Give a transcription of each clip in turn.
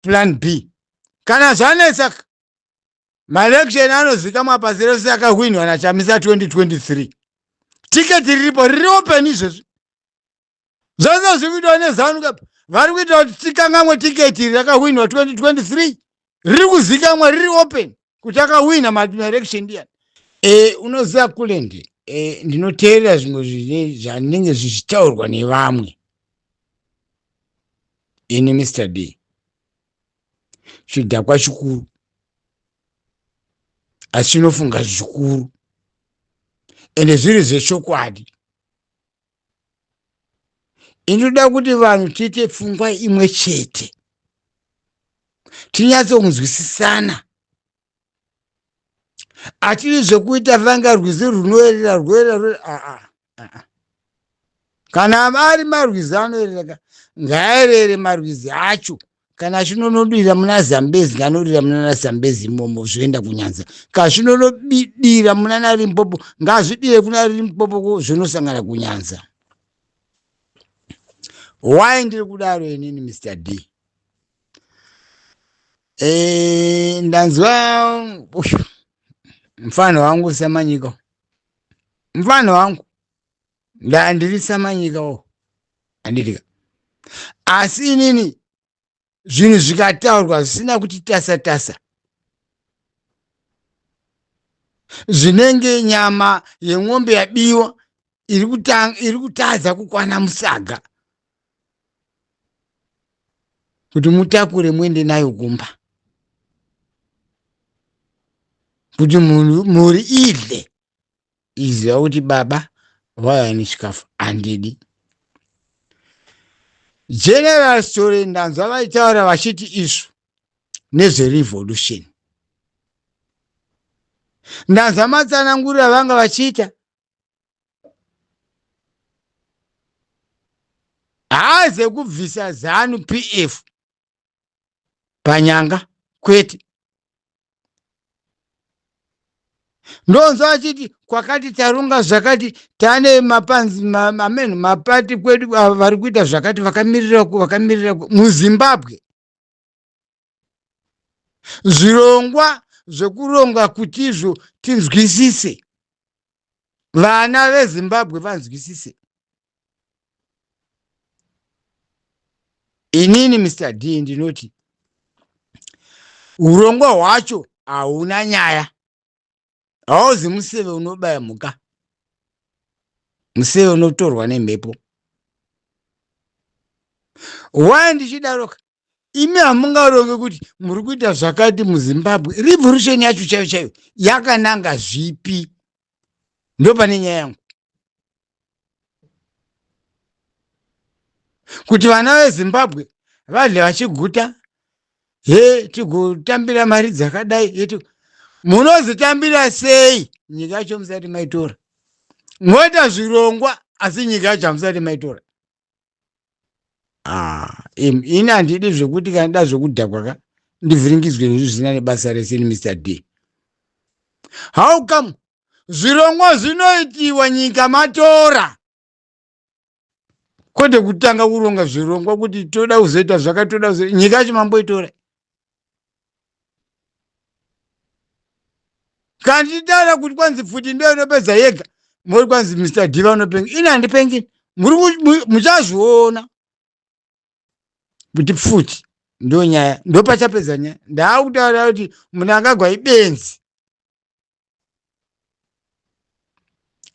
plan B. Kana zvanetsa maelection anozikamwa pasi rese akahwinwa naChamisa 2023. Tiketi riripo riri open izvezvi. Zvose zvikuitwa neZANU-PF vari kuita kuti tikangamwe tiketi rakahwinwa 2023 riri kuzikamwa riri open kuti akahwina maelection ndiyani. Unoziva Kulendi, ndinoteerera zvimwe zvanenge zvichitaurwa nevamwe. Ini Mr. D. Chidhakwa chikuru. Asi chinofunga zvikuru. Ende zviri zvechokwadi. Inoda kuti vanhu tiite pfungwa imwe chete. Tinyatsokunzwisisana. Atiri zvekuita vanga rwizi runoerera Kana vari marwizi anoerera, ngaerere marwizi acho. Kana chinonodira muna Zambezi, nganorira muna Zambezi imomo zvoenda kunyanza. Kana chinonodira muna Limpopo, ngazvidire kuna Limpopo zvinosangana kunyanza. Why ndiri kudaro inini Mr. D? Ndanzwa mfano wangu Samanyika. Mfano wangu ndiri Samanyika andika. Asi inini zvinhu zvikataurwa zvisina kuti tasa. Zvinenge nyama yemwombe yabiwa iri kutadza kukwana musaga. Kuti mutakure muende nayo kumba. Kuti muri idle. Iziva kuti baba wayani chikafu andidi. General story ndanzwa vaitaura vachiti izvo nezverevolution. Ndanzwa matsanangurira vanga vachiita. Haaze kubvisa ZANU-PF panyanga kwete. Ndonzwa vachiti kwakati tarunga zvakati tane mapanzi mapati kwedu vari kuita zvakati vakamirira muZimbabwe. Zvirongwa zvekuronga kuti izvo tinzwisise. Vana veZimbabwe vanzwisise. Inini Mr. D ndinoti urongwa hwacho hauna nyaya. Hauzi museve unobaya muka. Museve unotorwa nemhepo. Why ndichidaroka? Imi hamungaronge kuti muri kuita zvakati muZimbabwe. Revolution yacho chaiyo yakananga zvipi? Ndopane nyaya yangu. Kuti vana veZimbabwe vadle vachiguta, tigotambira mari dzakadai, munozitambira sei nyika yacho musati maitora? Moita zvirongwa asi nyika yacho musati maitora. Ini handidi zvekuti kana nda zvekudhakwa ndivhiringidzwe zvisina nebasa rese Mr. D. How come zvirongwa zvinoitiwa nyika matora? Kwete kutanga kuronga zvirongwa kuti toda kuzoita zvakatoda kuzoita nyika yacho mamboitora. Kandidara kuti kwanzi futi ndio inopedza yega. Muri kwanzi Mr. D vanopengi. Ini handipengi. Muchazviona. Kuti futi ndio nyaya. Ndio pachapedza nyaya. Ndaakutaura kuti munhu akagwa ibenzi.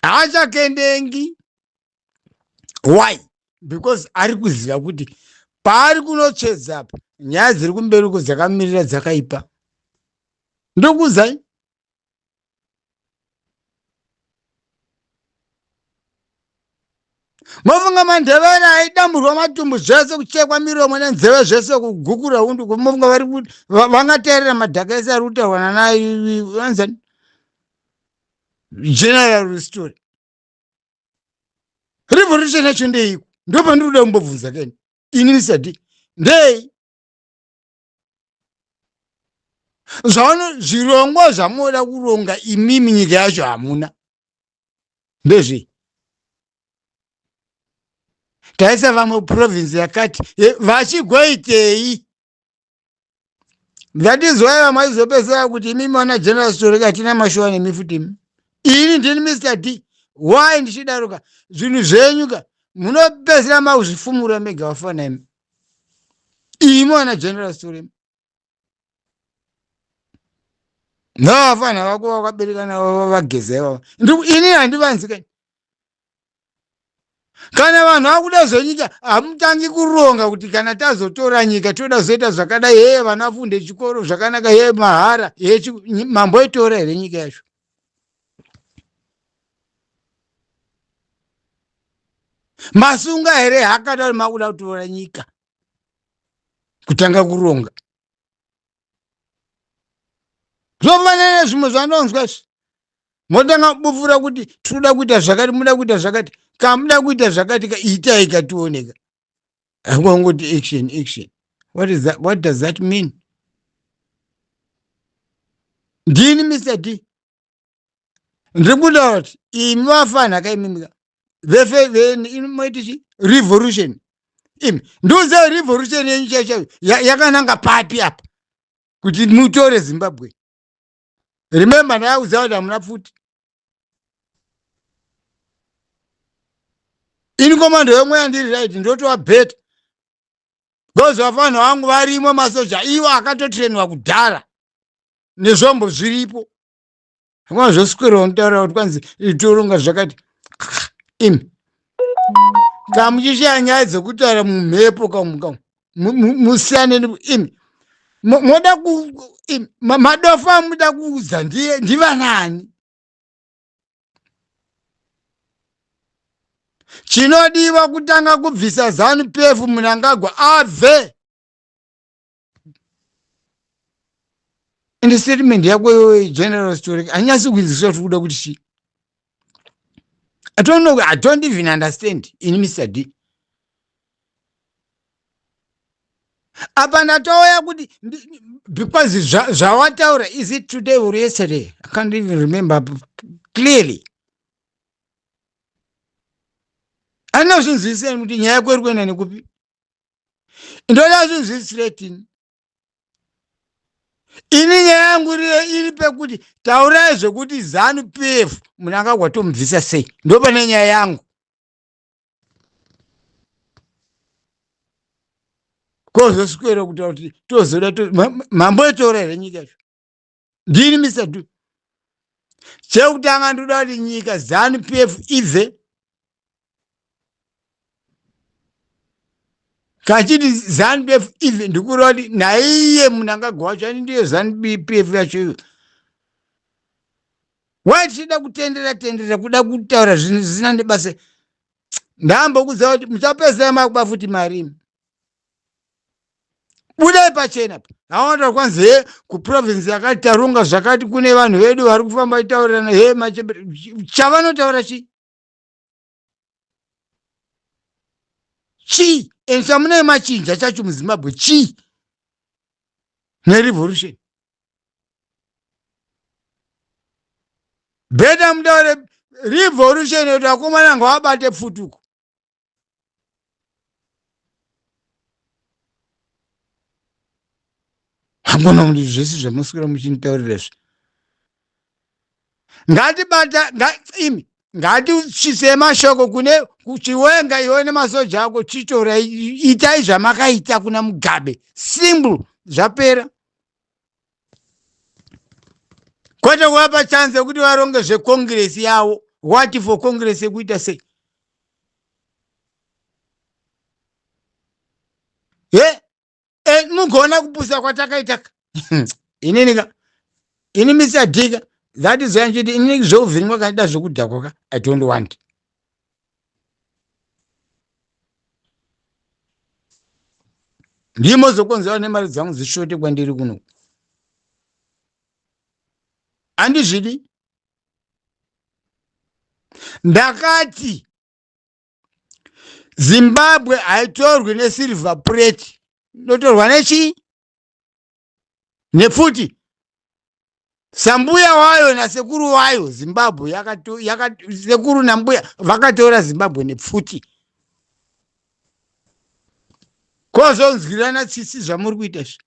Haachakendengi. Why? Because ari kuziva kuti paari kunotsvedza nyaya dziri kumberi uko dzakamirira dzakaipa. Ndokuzai. Mofunga Mandebele aidamburwa matumbu zvese kuchekwa miromo nenzeve zvese kugukura hundu. Mofunga vari kuti vangateerera madhaka ese ari kutaurwa naanzani General story. Revolution yacho ndeiko? Ndio pandiri kuda kumbobvunza keni. Ini Mr. D. Ndei. Zvaona zvirongwa zvamunoda kuronga imimi nyika yacho hamuna. Ndezvi. Taisa vamwe province yakati vachigoitei. That is why maizopesera kuti imi mana general story katina mashuwa nemifuti imi. Ini ndini Mr. D. Why ndichidaruka? Zvinhu zvenyuka. Munopesera mauzvifumura mega wafana imi. Imi mana general story. Wafana wako wakaberekana wavagezewa. Ini handivanzikani. Kana vanhu vakuda zvenyika hamutangi kuronga kuti kana tazotora nyika toda kuzoita zvakadai vana funde chikoro zvakanaka mahara mamboitora here nyika yacho. Masunga here hakada makuda kutora nyika kutanga kuronga. Zvofanana zvimwe zvanonzwa izvi. Motanga kubufura kuti tinoda kuita zvakati muda kuita zvakati. Kamuda kuita zvakati itai kationeka. Ngoti action. What does that mean? Ndini Mr. D. Ndikuda kuti imi vafana kaimimika. Inoitichi revolution. Nduze revolution yenyu yakananga papi apa kuti mutore Zimbabwe. Remember ndauza kuti hamuna pfuti. Ini komando yomwe yandiri right ndotowa bet. Gozi vafana vangu varimo masoja iwo akatotrainwa kudhara. Nezvombo zviripo. Hamwa zvoswera untaura kuti kwanzi itoronga zvakati. Imi. Kamuchishaya nyaya dzekutaura mumhepo kamu. Musiyane imi. Moda madofa muda kuudza ndivanani. Chinodiwa kutanga kubvisa ZANU-PF Mnangagwa abve. Indi statement yako general story anyasi kuiziswa tukuda kuti chi. I don't know, I don't even understand in Mr. D. Apa ndatoya kuti because zvawataura is it today or yesterday? I can't even remember clearly. Ana zvinzwisisa kuti nyaya yako iri kuenda nekupi. Ndoda zvinzwisira tini. Ini nyaya yangu iri pekuti taurai zvekuti ZANU-PF Mnangagwa tomubvisa sei. Ndopane nyaya yangu. Kozoswera kuti tozoda mamboitora here nyika yacho. Ndini Mr. D. Chekutanga ndoda kuti nyika ZANU-PF ibve. Kachiti ZANU-PF ibve ndikura kuti naiye Mnangagwa wacho ani ndiyo ZANU-PF yacho. Wai tichida kutendera kuda kutaura zvinhu zvisina nebasa. Ndambokuudza kuti muchapedzera makuba futi marimi. Budai pachena. Awanda kwanzi kuprovince yakati taronga zvakati kune vanhu vedu vari kufamba itaurana machembere. Chavanotaura chi? Chi? Ensamune machinja chacho muZimbabwe chi? Nerevolution. Beta mudaure revolution yedu akomana ngawabate pfutuko. Hamuna muri zvese zvamuswera muchinitaurira izvi. Ngatichisei mashoko kune kuchiwenga iwe nemasoja ako chitora itai zvamakaita kuna Mugabe. Simple. Zvapera. Kwete kuvapa chance yekuti varonge zveCongress yavo. What for Congress yekuita sei? Mugona kupusa kwatakaitaka. Ini Mr. D. That is why njiti ini zvouvhiringwa kanida zvokudhakwa ka. I don't want. Ndimo zokonzera nemari dzangu dzishote kwandiri kuno. Andizvidi. Ndakati Zimbabwe haitorwi nesilver plate. Ndotorwa nechi? Nepfuti. Sambuya wayo nasekuru wayo Zimbabwe sekuru nambuya vakatora Zimbabwe nepfuti. Kozonzwirana tsitsi zvamuri kuita izvi.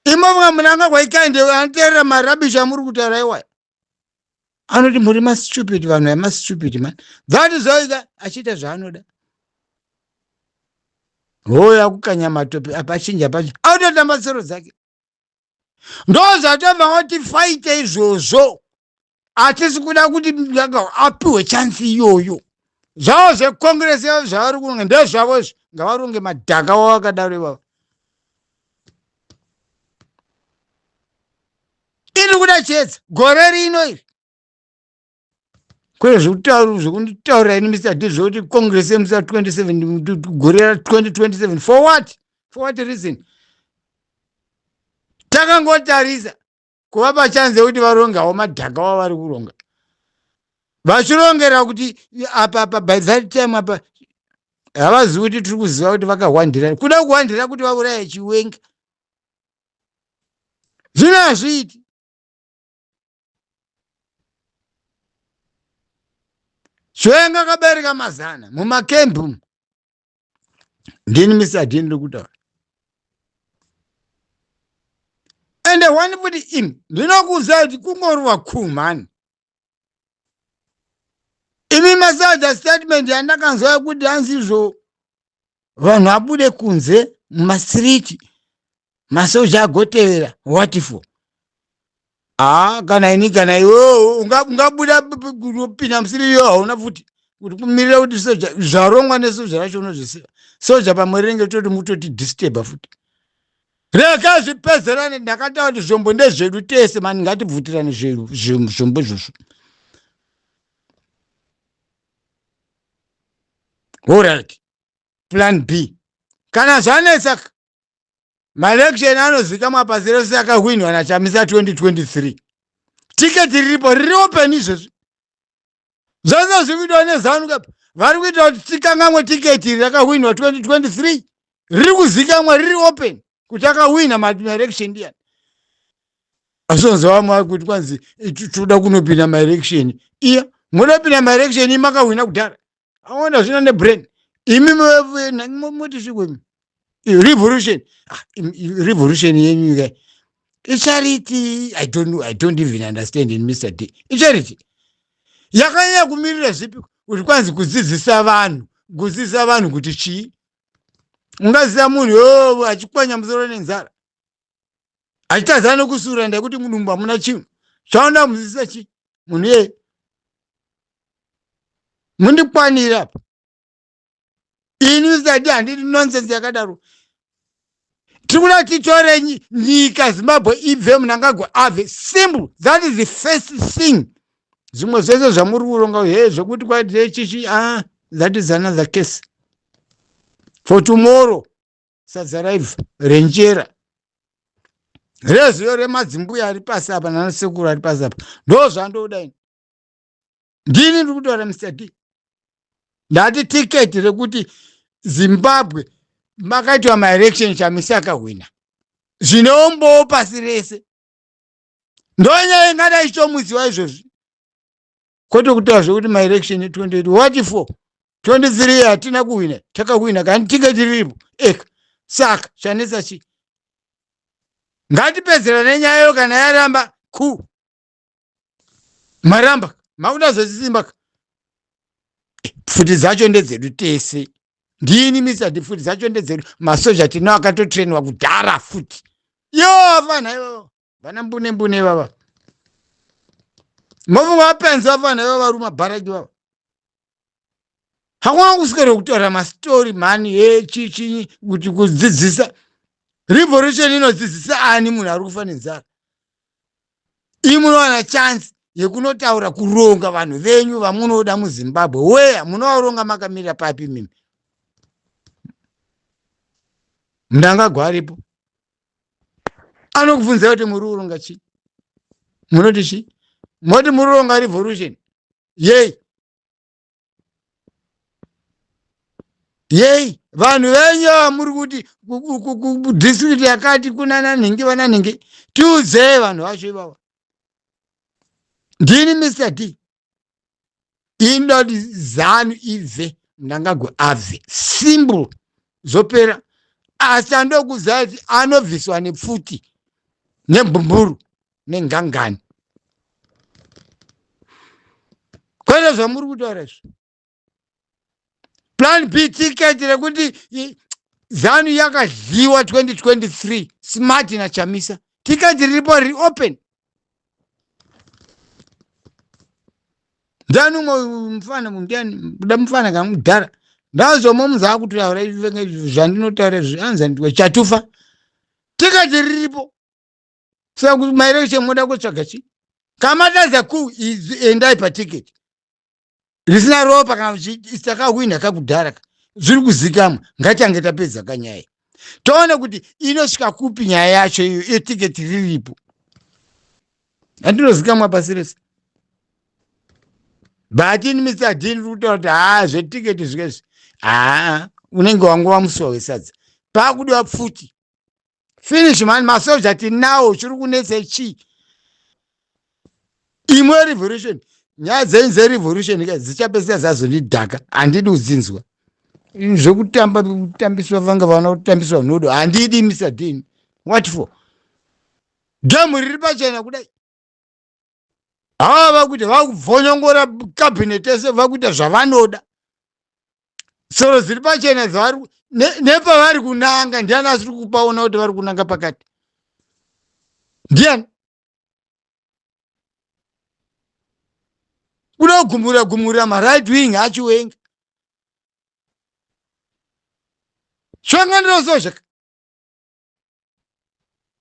imoga munanga kwaikaende anterera marabisha muri kutaura iwaya anoti muri mastupid vanhu vamastupid man that is oika achiita zvaanoda hoya kukanya matope apachinja pacho autotamba tsero dzake ndo zvatobva kuti faite izvozvo hatisi kuda kuti apiwe chansi iyoyo zvavo zvekongresi yavo zvavari kuronga ndezvavozvo ngavaronge madhaka wavo vakadaro ivavo iri kuda chetsa gore rino iri kwere zvekunditaurira ini Mr. D zvokuti congress yemusa 27 gore ra 2027 for what reason takangotarisa kuvapa chanze kuti varongawo madhaka wavo vari kuronga vachirongera kuti apa by that time apa havazivi kuti tiri kuziva kuti vakahwandira kuda kuhwandira kuti vauraye chiwenga zvino hazviiti chiwenga akabereka mazana mumakembu ndini Mr. D ndiri kutaura ende one kuti imi ndinokuziva kuti kungoriwa kumhani imi masaudha statement yandakanzwa yekuti hanzizvo vanhu abude kunze mumasiriti masoja agotevera what for kana ini kana iwewo ungabuda kupinda musiri iyo hauna futi kuti kumirira kuti soja zvarongwa nesoja racho unozvisiva soja pamwe renge toti mutoti disturba futi reka zvipezerane ndakataura kuti zvombo ndezvedu tese mani ngatibvutirane zvombo izvozvo alright plan B kana zvanetsaka maelection anozikamwa pasi rese akahwinwa naChamisa 2023 tiketi riripo riri open izvozvi zvose zvikuitwa nezanu kapa vari kuita kuti tikangamwe tiketi iri rakahwinwa 2023 riri kuzikamwa riri open kuti akahwina maelection ndiyani asonzovamwa kuti kwanzi toda kunopinda maelection iya munopinda maelection imakahwina kudhara aona zvino nebrain imi moti zvikwemi revolution yenyika ichariti I don't even understand in Mr. D ichariti yakanyanya kumirira zvipi kuti kwanzi kudzidzisa vanhu kuti chii ungaziva munhu achikwanya musoro nenzara achitadzana nokusura ndekuti mudumbu hamuna chinhu chaona mudzidzisa chii munhu yeye mundikwanira apa ini Mr. D handiti nonsense yakadaro tikuda titore nyika Zimbabwe ibve munangagwa ave simple that is the first thing zvimwe zvese zvamuri kuronga zvokuti kwaite chichi that is another case for tomorrow sadza raiva renjera reziyo remadzimbuya ari pasi apa nanasekuru ari pasi apa ndo zvandoda ini ndini ndiri kutaura Mr. D ndati tiketi rekuti Zimbabwe makaitwa maelection Chamisa akahwina zvineombowo pasi rese ndonyaya ingadai ichitomuziwa izvozvi kwete kutaura zvekuti maelection 28 what for 23 hatina kuhwina takahwina kandi tiketi riripo eka saka chanetsa chi ngatipedzera nenyayo kana yaramba maramba makuda zvechisimba pfuti dzacho ndedzedu tese ndini Mr. D futi dzacho ndedzedu masoja tino akatotrenwa kudhara futi vanhu vana mbune vava mofunga vapenzi vanhu ivava vari mabharaki vava hakuna kuswera kutaura mastori mani chichinyi kuti kudzidzisa revolution inodzidzisa ani munhu ari kufa nenzara ii munowana chance yekunotaura kuronga vanhu venyu vamunoda muZimbabwe weya munovaronga makamirira papi mimi mundangagwa aripo anokubvunza kuti muri kuronga chii munoti chii moti muri kuronga revolution yei vanhu venyu vamuri kuti district yakati kuna nanhingi vananhingi tiudzei vanhu vacho ivava ndini Mr. D indoti zanu ibve mundangagwa abve simple zopera asi andokuziva kuti anobviswa nepfuti nebhumburu nengangani. Kwele zvamuri kutaura izvo. Plan B ticket rekuti ZANU yakadliwa 2023 smart naChamisa. Ticket riripo reopen. ZANU mufana mundiani buda mufana kamudhara. Ndazomo muza kutaura zvandinotaura zvanzi ndiwe chatufa. Ticket riripo. Saka kuti maelection moda kutsvaga chi. Kamataza ku endai pa ticket. Risina ropa kana isakawina kakudhara. Zviri kuzikamwa ngachange tapedza kanyaya. Toona kuti inosvika kupi nyaya yacho iyo etiketi riripo. Andinozikamwa pasi rese. But in Mr. Dean kutaura zvetiketi zvikezi. Unenge wangova musuwa wesadza. Pakudiwa pfuti. Finish man, masoja tinawo chiri kunetsa chi. Imwe revolution. Nyaya dzenze revolution dzichapesa zazondidhaka. Handidi kudzinzwa. Zvekutambiswa vanga vana kutambiswa nodo. Handidi Mr. Dean. What for? Gamu riri pachena kudai. Vakuti vakuvhonyongora cabinet ese vakuita zvavanoda. Soro ziri pachena zvari nepavari kunanga ndiani asiri kupaona kuti vari kunanga pakati. Ndiani? Kuda gumura ma right wing achiwenga. Shwanga soja.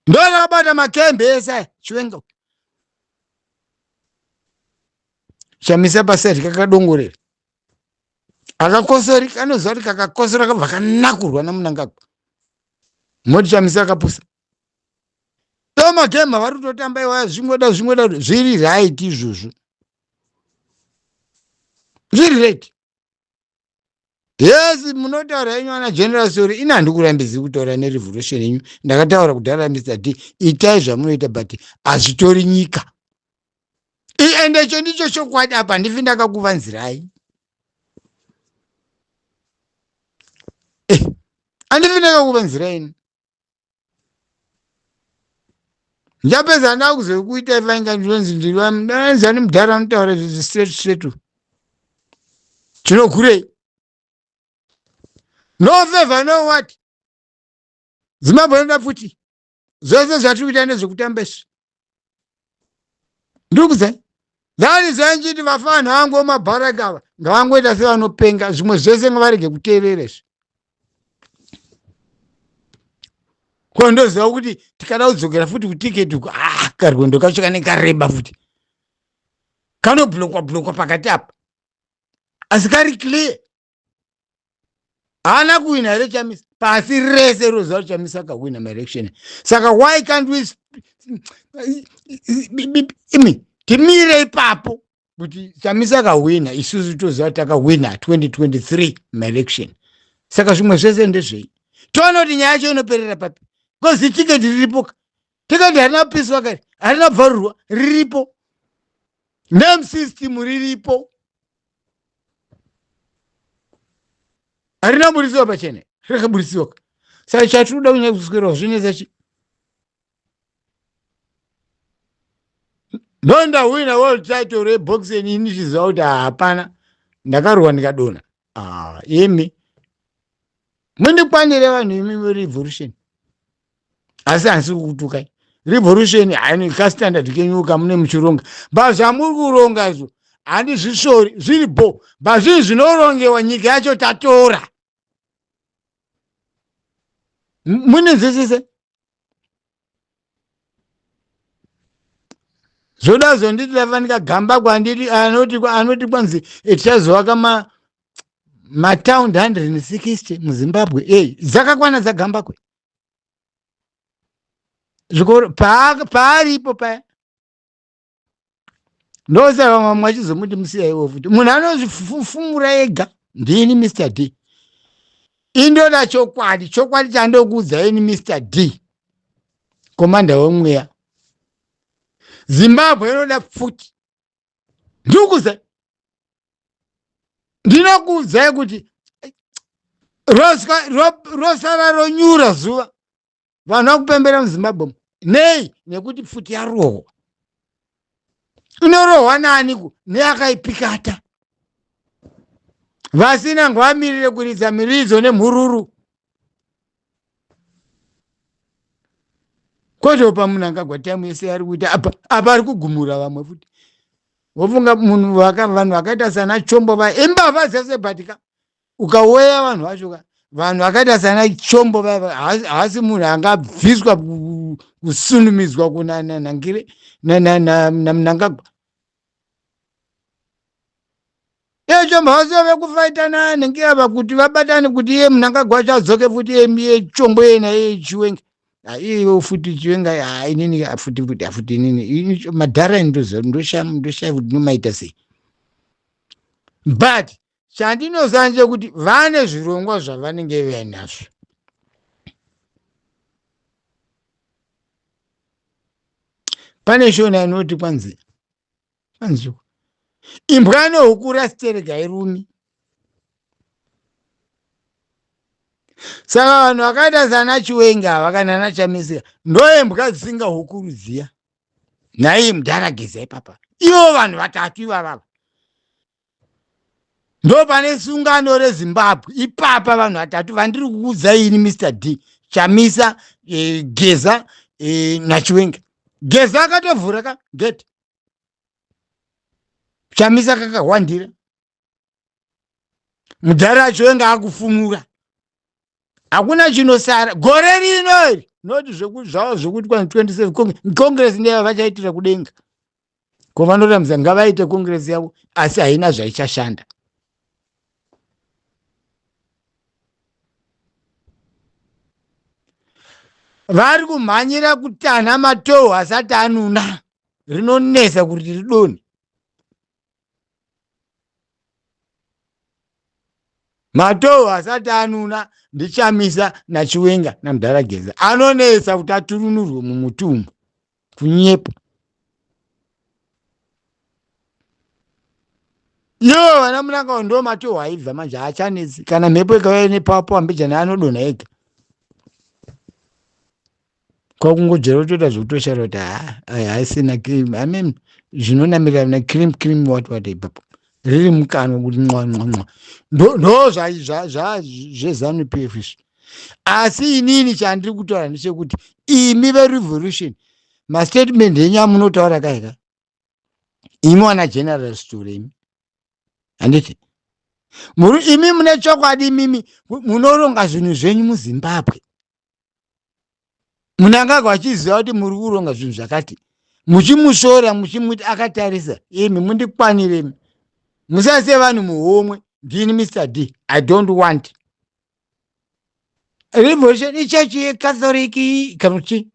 Ndona abata makembe esa chiwenga. Chamisa paseri kakadongorera. Akakosori kanozori kakakosora kabva kanakurwa namunangagwa. Moti Chamisa akapusa. Toma game vari kutotamba iwaya zvimweda zviri right izvozvo. Zviri right. Yes, munotaura yenyu ana general story ina ndikurambidzi kutaura nerevolution yenyu. Ndakataura kudhara Mr. D itai zvamunoita but azvitori nyika. Ende icho ndicho chokwadi apa ndivi ndakakuvanzirai. Andivi ndakakuvanzirai. Njapedza ndakuzokuita ivainga ndinonzi ndiriwa ndanzani mudhara mutaura straight. Chinokurei. No favor, no what? Zimbabwe ndafuti. Zvose zvatiri kuita nezvekutamba izvi. Ndikudzai. Dhani zanjiti vafana vangu mabharagava ngavangoita sevanopenga zvimwe zvese ngavarege kuteerera izvi. Kondoziva kuti tikada kudzokera futi kutiketi karwendo kacho kanenge kareba futi. Kanoblokwa pakati apa. Asi kari clear. Haana kuwina here Chamisa. Pasi rese roziva kuti Chamisa akawina maelection. Saka why can't we timire ipapo kuti Chamisa akawina isusu toziva kuti akawina 2023 maelection. Saka zvimwe zvese ndezvei. Toona kuti nyaya yacho inoperera papi. Kozi tiketi riripo. Tiketi harina kupiswa kare. Harina kubvarurwa. Riripo. Name system riripo. Harina burisiwa pachene. Reka burisiwa. Saka chatinoda kunyanya kuswera zvinetsa chi. Ndonda wina world title reboxing inichiziva kuti hapana. Ndakarwa ndikadona. Imi. Mundikwanire vanhu imi revolution. Asi hansi kukutukai. Revolution haini kastandard kenyuka mune muchironga. Bazvamuri kuronga izvo. Handi zvishori zviripo. Bazvinhu zvinorongewa nyika yacho tatora. Mune zvese. Zoda zonditi lavanika gamba kwanditi anoti kwanzi tichazovaka town 160 muZimbabwe. Dzakakwana dzagamba kwe. Zvikoro paaripo paya. Ndosaka mamwe achizomuti musiyaiwo futi. Munhu anozvifumura ega. Ndini Mr. D. Indoda chokwadi chandokuudzaini Mr. D. Komanda wemweya. Zimbabwe inoda pfuti. Ndikuudzai. Ndinokuudzai kuti rosara ronyura zuva. Vanhu vakupembera muZimbabwe. nei nekuti futi yarohwa. Inorohwa nani neakaipikata. Vasina ngwamirire kuridza miridzo nemhururu. Kotopa munhu angagwa taimu yese ari kuita apa ari kugumura vamwe futi. Wofunga munhu vanhu vakaita sana Chombo vaya imbavha dzese bhatika ukaweya vanhu vacho vanhu vakaita sana Chombo vaya haasi munhu angabviswa kusunumizwa kunanangire naMnangagwa. Chombo vasove kufaitana nengirava kuti vabatane kuti iye Mnangagwa achadzoke futi iye Chombo yena iye Chiwenga. Iye futi Chiwenga inini futi inini madhara ndoshaya kuti nomaita sei. But chandinozanje kuti vane zvirongwa zvavanenge vainazvo. Pane shona inoti kwanzi imbwa nehuku rasiterega irumi. Saka vanhu vakaita sana Chiwenga vakanana Chamisa ndoembwa dzisinga hukuru dziya. Nai Mudharageza ipapa. Ivo vanhu vatatu ivava. Ndo pane sungano reZimbabwe ipapa vanhu vatatu vandiri kuudza ini Mr D, Chamisa, Geza naChiwenga. Geza akatovhura gate. Chamisa kakahwandira. Mudhara Chiwenga akufumura. Hakuna chinosara gore rino iri noti zvavo zvokuti kwa 27 Congress ndiyo vachaitira kudenga. Ko vanoramza ngavaite Congress yavo asi haina zvaichashanda. Vari kumhanyira kutanha matohwe asati anuna. Rinonesa kuti ridone. Matohwe asati anuna ndiChamisa naChiwenga naMudharageza. Anonesa kuti aturunurwe mumutumbu. Kunyepa. Yo vana Mnangagwa ndo matohwe aibva manje haachanesi. Kana mhepo ikauya nepapo Ambejana anodonha ega. Kwakungojera kutoita zvokutoshara kuti haisina cream. Zvinonamirira na cream what ipapo. Riri mukanwa kuti mwa. Ndo zvezanu PF. Asi inini chandiri kutaura ndechekuti imi veRevolution mastatement enyu amunotaura kaika. Imi wana general story imi. Handiti. Imi mune chokwadi mimi munoronga zvinhu zvenyu muZimbabwe. Mnangagwa achiziva kuti muri kuronga zvinhu zvakati. Muchimushora muchimuti akatarisa. Imi mundikwanire. Musase vanhu muhomwe. Ndini Mr D. I don't want. Revolution ichechi yeCatholic kamuchi.